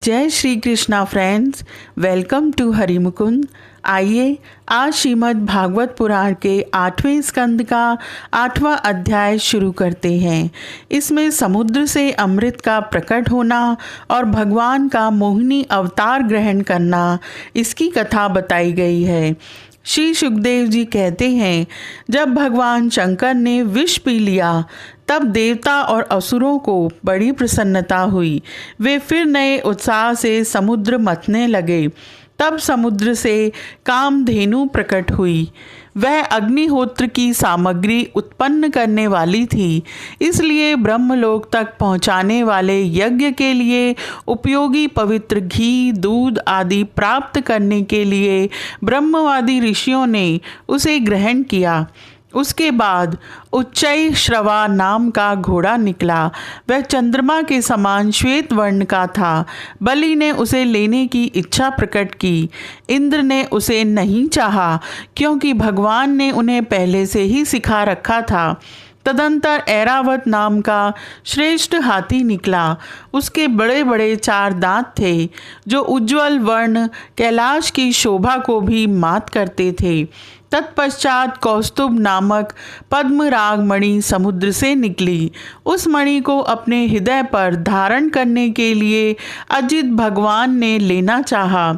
जय Shri Krishna friends, welcome to Harimukund. आइए आज श्रीमद् भागवत पुराण के 8वें स्कंद का 8वां अध्याय शुरू करते हैं। इसमें समुद्र से अमृत का प्रकट होना और भगवान का मोहिनी अवतार ग्रहण करना, इसकी कथा बताई गई है। श्री सुखदेव जी कहते हैं, जब भगवान शंकर ने विष पी लिया तब देवता और असुरों को बड़ी प्रसन्नता हुई। वे फिर नए उत्साह से समुद्र मथने लगे। तब समुद्र से कामधेनु प्रकट हुई। वह अग्निहोत्र की सामग्री उत्पन्न करने वाली थी, इसलिए ब्रह्मलोक तक पहुँचाने वाले यज्ञ के लिए उपयोगी पवित्र घी, दूध आदि प्राप्त करने के लिए ब्रह्मवादी ऋषियों ने उसे ग्रहण किया। उसके बाद उच्चई श्रवा नाम का घोड़ा निकला। वह चंद्रमा के समान श्वेत वर्ण का था। बलि ने उसे लेने की इच्छा प्रकट की। इंद्र ने उसे नहीं चाहा, क्योंकि भगवान ने उन्हें पहले से ही सिखा रखा था। तदंतर ऐरावत नाम का श्रेष्ठ हाथी निकला। उसके बड़े बड़े 4 दांत थे, जो उज्ज्वल वर्ण कैलाश की शोभा को भी मात करते थे। तत्पश्चात कौस्तुभ नामक पद्मराग मणि समुद्र से निकली। उस मणि को अपने हृदय पर धारण करने के लिए अजित भगवान ने लेना चाहा।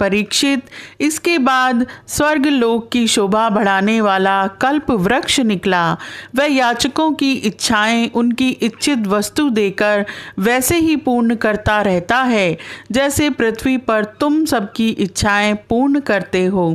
परीक्षित, इसके बाद स्वर्ग लोक की शोभा बढ़ाने वाला कल्प वृक्ष निकला। वह याचकों की इच्छाएं उनकी इच्छित वस्तु देकर वैसे ही पूर्ण करता रहता है, जैसे पृथ्वी पर तुम सबकी इच्छाएं पूर्ण करते हो।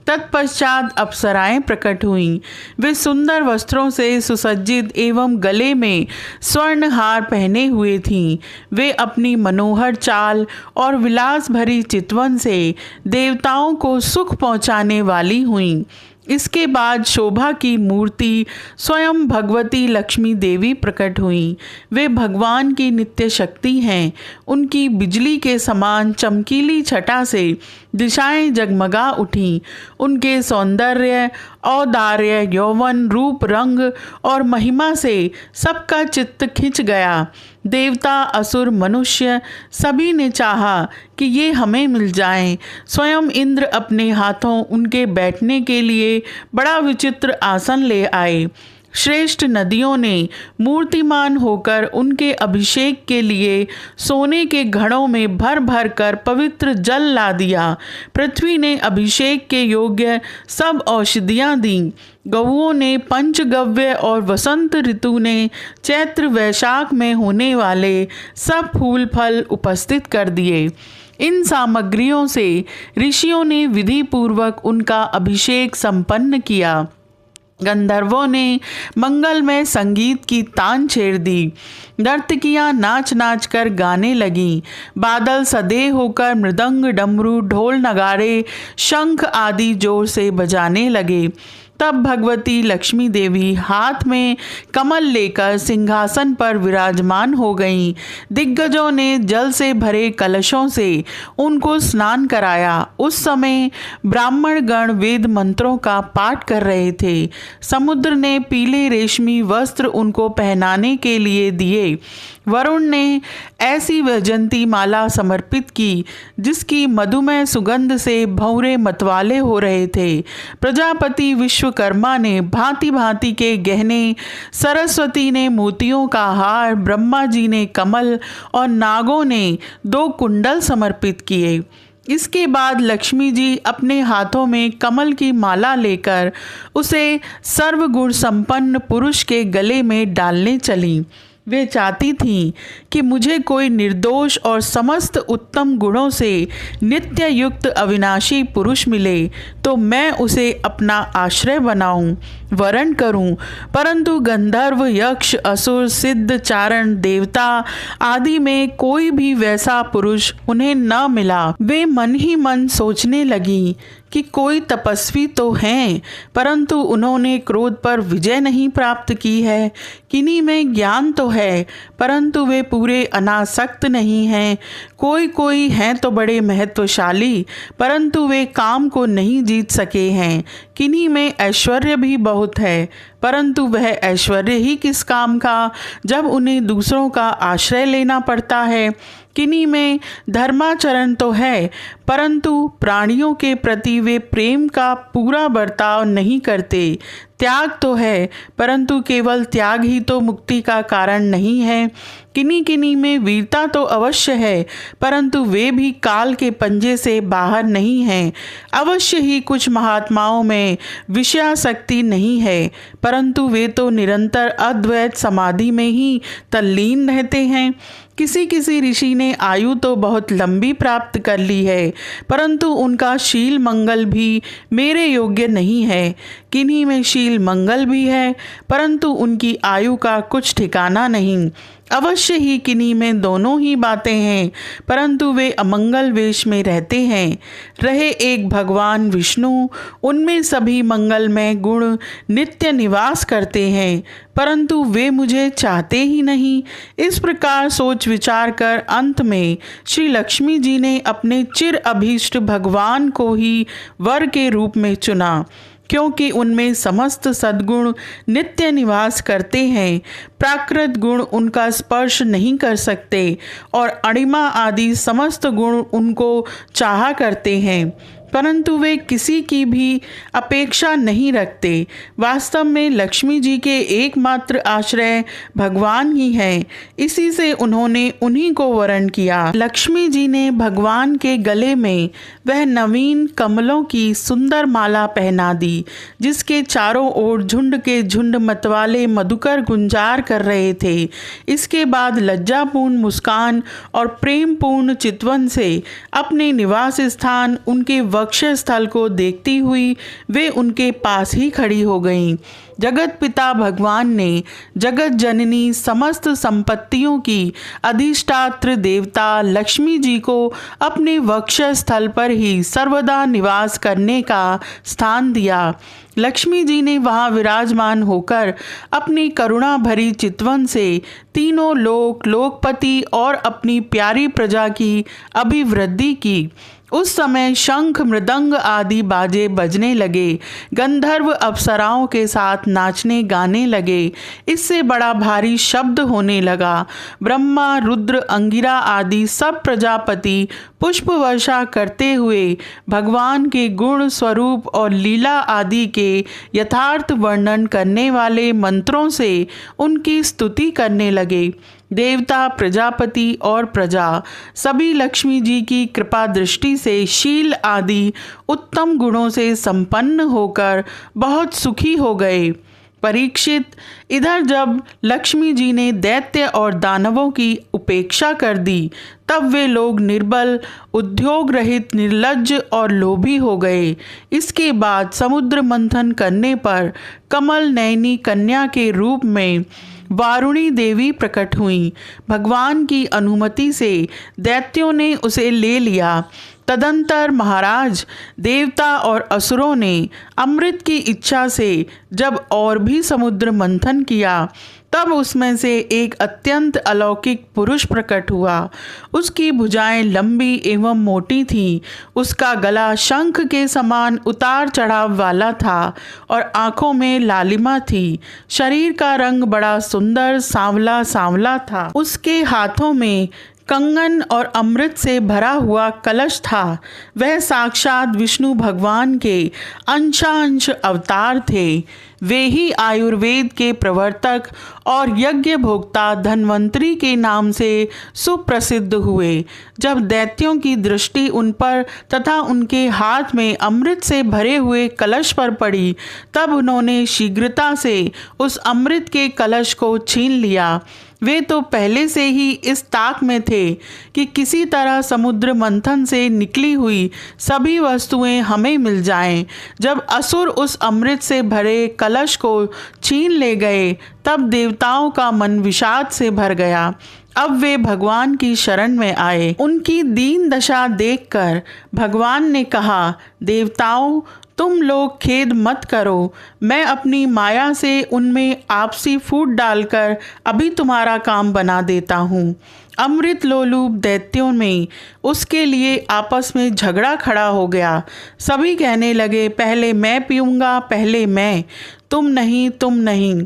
तत्पश्चात अप्सराएं प्रकट हुईं। वे सुंदर वस्त्रों से सुसज्जित एवं गले में स्वर्ण हार पहने हुए थीं। वे अपनी मनोहर चाल और विलास भरी चितवन से देवताओं को सुख पहुँचाने वाली हुईं। इसके बाद शोभा की मूर्ति स्वयं भगवती लक्ष्मी देवी प्रकट हुई। वे भगवान की नित्य शक्ति हैं। उनकी बिजली के समान चमकीली छटा से दिशाएं जगमगा उठीं। उनके सौंदर्य, औदार्य, यौवन, रूप, रंग और महिमा से सबका चित्त खिंच गया। देवता, असुर, मनुष्य सभी ने चाहा कि ये हमें मिल जाएं। स्वयं इंद्र अपने हाथों उनके बैठने के लिए बड़ा विचित्र आसन ले आए। श्रेष्ठ नदियों ने मूर्तिमान होकर उनके अभिषेक के लिए सोने के घड़ों में भर भर कर पवित्र जल ला दिया। पृथ्वी ने अभिषेक के योग्य सब औषधियाँ दीं। गौओं ने पंचगव्य और वसंत ऋतु ने चैत्र वैशाख में होने वाले सब फूल फल उपस्थित कर दिए। इन सामग्रियों से ऋषियों ने विधि पूर्वक उनका अभिषेक संपन्न किया। गंधर्वों ने मंगलमय संगीत की तान छेड़ दी। नर्तकियां नाच नाच कर गाने लगीं। बादल सदे होकर मृदंग, डमरू, ढोल, नगाड़े, शंख आदि जोर से बजाने लगे। तब भगवती लक्ष्मी देवी हाथ में कमल लेकर सिंहासन पर विराजमान हो गईं। दिग्गजों ने जल से भरे कलशों से उनको स्नान कराया। उस समय ब्राह्मण गण वेद मंत्रों का पाठ कर रहे थे। समुद्र ने पीले रेशमी वस्त्र उनको पहनाने के लिए दिए। वरुण ने ऐसी वैजंती माला समर्पित की, जिसकी मधुमय सुगंध से भंवरे मतवाले हो रहे थे। प्रजापति विश्वकर्मा ने भांति भांति के गहने, सरस्वती ने मोतियों का हार, ब्रह्मा जी ने कमल और नागों ने 2 कुंडल समर्पित किए। इसके बाद लक्ष्मी जी अपने हाथों में कमल की माला लेकर उसे सर्वगुण संपन्न पुरुष के गले में डालने चलीं। वे चाहती थीं कि मुझे कोई निर्दोष और समस्त उत्तम गुणों से नित्य युक्त अविनाशी पुरुष मिले, तो मैं उसे अपना आश्रय बनाऊं, वरण करूं। परंतु गंधर्व, यक्ष, असुर, सिद्ध, चारण, देवता आदि में कोई भी वैसा पुरुष उन्हें न मिला। वे मन ही मन सोचने लगी कि कोई तपस्वी तो हैं, परंतु उन्होंने क्रोध पर विजय नहीं प्राप्त की है। किन्हीं में ज्ञान तो है, परंतु वे पूरे अनासक्त नहीं हैं। कोई हैं तो बड़े महत्वशाली, परंतु वे काम को नहीं जीत सके हैं। किन्हीं में ऐश्वर्य भी बहुत है, परंतु वह ऐश्वर्य ही किस काम का, जब उन्हें दूसरों का आश्रय लेना पड़ता है। किन्हीं में धर्माचरण तो है, परंतु प्राणियों के प्रति वे प्रेम का पूरा बर्ताव नहीं करते। त्याग तो है, परंतु केवल त्याग ही तो मुक्ति का कारण नहीं है। किन्हीं किन्हीं में वीरता तो अवश्य है, परंतु वे भी काल के पंजे से बाहर नहीं हैं। अवश्य ही कुछ महात्माओं में विषयासक्ति नहीं है, परंतु वे तो निरंतर अद्वैत समाधि में ही तल्लीन रहते हैं। किसी किसी ऋषि ने आयु तो बहुत लंबी प्राप्त कर ली है, परंतु उनका शील मंगल भी मेरे योग्य नहीं है। किन्हीं में शील मंगल भी है, परंतु उनकी आयु का कुछ ठिकाना नहीं। अवश्य ही किन्हीं में दोनों ही बातें हैं, परंतु वे अमंगल वेश में रहते हैं। रहे एक भगवान विष्णु, उनमें सभी मंगलमय गुण नित्य निवास करते हैं, परंतु वे मुझे चाहते ही नहीं। इस प्रकार सोच विचार कर अंत में श्री लक्ष्मी जी ने अपने चिर अभीष्ट भगवान को ही वर के रूप में चुना, क्योंकि उनमें समस्त सद्गुण नित्य निवास करते हैं। प्राकृत गुण उनका स्पर्श नहीं कर सकते और अणिमा आदि समस्त गुण उनको चाहा करते हैं, परंतु वे किसी की भी अपेक्षा नहीं रखते। वास्तव में लक्ष्मी जी के एकमात्र आश्रय भगवान ही हैं, इसी से उन्होंने उन्हीं को वरण किया। लक्ष्मी जी ने भगवान के गले में वह नवीन कमलों की सुंदर माला पहना दी, जिसके चारों ओर झुंड के झुंड मतवाले मधुकर गुंजार कर रहे थे। इसके बाद लज्जापूर्ण मुस्कान और प्रेमपूर्ण चितवन से अपने निवास स्थान उनके वक्षस्थल को देखती हुई वे उनके पास ही खड़ी हो गईं। जगत पिता भगवान ने जगत जननी समस्त संपत्तियों की अधिष्ठात्र देवता लक्ष्मी जी को अपने वक्षस्थल पर ही सर्वदा निवास करने का स्थान दिया। लक्ष्मी जी ने वहाँ विराजमान होकर अपनी करुणा भरी चितवन से तीनों लोक लोकपति और अपनी प्यारी प्रजा की अभिवृद्धि की। उस समय शंख मृदंग आदि बाजे बजने लगे, गंधर्व अप्सराओं के साथ नाचने गाने लगे। इससे बड़ा भारी शब्द होने लगा। ब्रह्मा रुद्र अंगिरा आदि सब प्रजापति पुष्प वर्षा करते हुए भगवान के गुण स्वरूप और लीला आदि के यथार्थ वर्णन करने वाले मंत्रों से उनकी स्तुति करने लगे। देवता प्रजापति और प्रजा सभी लक्ष्मी जी की कृपा दृष्टि से शील आदि उत्तम गुणों से संपन्न होकर बहुत सुखी हो गए। परीक्षित, इधर जब लक्ष्मी जी ने दैत्य और दानवों की उपेक्षा कर दी, तब वे लोग निर्बल, उद्योग रहित, निर्लज्ज और लोभी हो गए। इसके बाद समुद्र मंथन करने पर कमल नयनी कन्या के रूप में वारुणी देवी प्रकट हुई। भगवान की अनुमति से दैत्यों ने उसे ले लिया। तदंतर महाराज, देवता और असुरों ने अमृत की इच्छा से जब और भी समुद्र मंथन किया, तब उसमें से एक अत्यंत अलौकिक पुरुष प्रकट हुआ। उसकी भुजाएं लंबी एवं मोटी थीं, उसका गला शंख के समान उतार चढ़ाव वाला था और आँखों में लालिमा थी। शरीर का रंग बड़ा सुंदर सांवला सांवला था। उसके हाथों में कंगन और अमृत से भरा हुआ कलश था। वह साक्षात विष्णु भगवान के अंशांश अवतार थे। वे ही आयुर्वेद के प्रवर्तक और यज्ञ भोक्ता धन्वंतरी के नाम से सुप्रसिद्ध हुए। जब दैत्यों की दृष्टि उन पर तथा उनके हाथ में अमृत से भरे हुए कलश पर पड़ी, तब उन्होंने शीघ्रता से उस अमृत के कलश को छीन लिया। वे तो पहले से ही इस ताक में थे कि किसी तरह समुद्र मंथन से निकली हुई सभी वस्तुएं हमें मिल जाएं। जब असुर उस अमृत से भरे कलश को छीन ले गए, तब देवताओं का मन विषाद से भर गया। अब वे भगवान की शरण में आए। उनकी दीन दशा देखकर भगवान ने कहा, देवताओं, तुम लोग खेद मत करो। मैं अपनी माया से उनमें आपसी फूट डालकर अभी तुम्हारा काम बना देता हूँ। अमृत लोलुप दैत्यों में उसके लिए आपस में झगड़ा खड़ा हो गया। सभी कहने लगे, पहले मैं पीऊँगा, पहले मैं, तुम नहीं, तुम नहीं।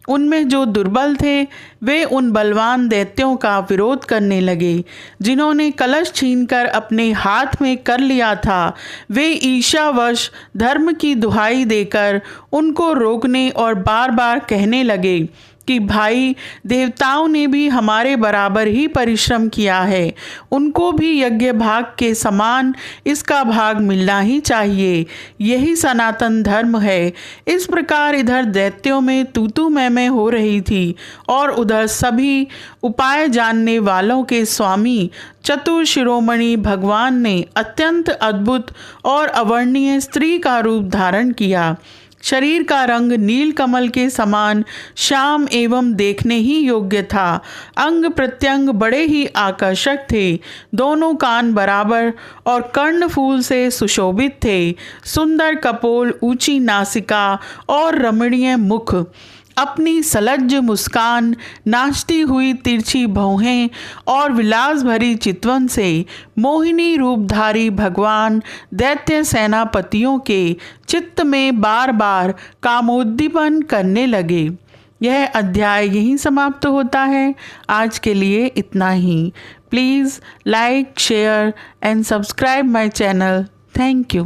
उनमें जो दुर्बल थे वे उन बलवान दैत्यों का विरोध करने लगे जिन्होंने कलश छीनकर अपने हाथ में कर लिया था। वे ईर्ष्यावश धर्म की दुहाई देकर उनको रोकने और बार बार कहने लगे कि भाई, देवताओं ने भी हमारे बराबर ही परिश्रम किया है, उनको भी यज्ञ भाग के समान इसका भाग मिलना ही चाहिए, यही सनातन धर्म है। इस प्रकार इधर दैत्यों में तू मैं हो रही थी और उधर सभी उपाय जानने वालों के स्वामी चतुर शिरोमणि भगवान ने अत्यंत अद्भुत और अवर्णनीय स्त्री का रूप धारण किया। शरीर का रंग नील कमल के समान श्याम एवं देखने ही योग्य था। अंग प्रत्यंग बड़े ही आकर्षक थे। दोनों कान बराबर और कर्णफूल से सुशोभित थे। सुंदर कपोल, ऊंची नासिका और रमणीय मुख, अपनी सलज्ज मुस्कान, नाचती हुई तिरछी भौहें और विलास भरी चितवन से मोहिनी रूपधारी भगवान दैत्य सेनापतियों के चित्त में बार बार कामोद्दीपन करने लगे। यह अध्याय यहीं समाप्त होता है। आज के लिए इतना ही। Please like, share and subscribe my channel. Thank you.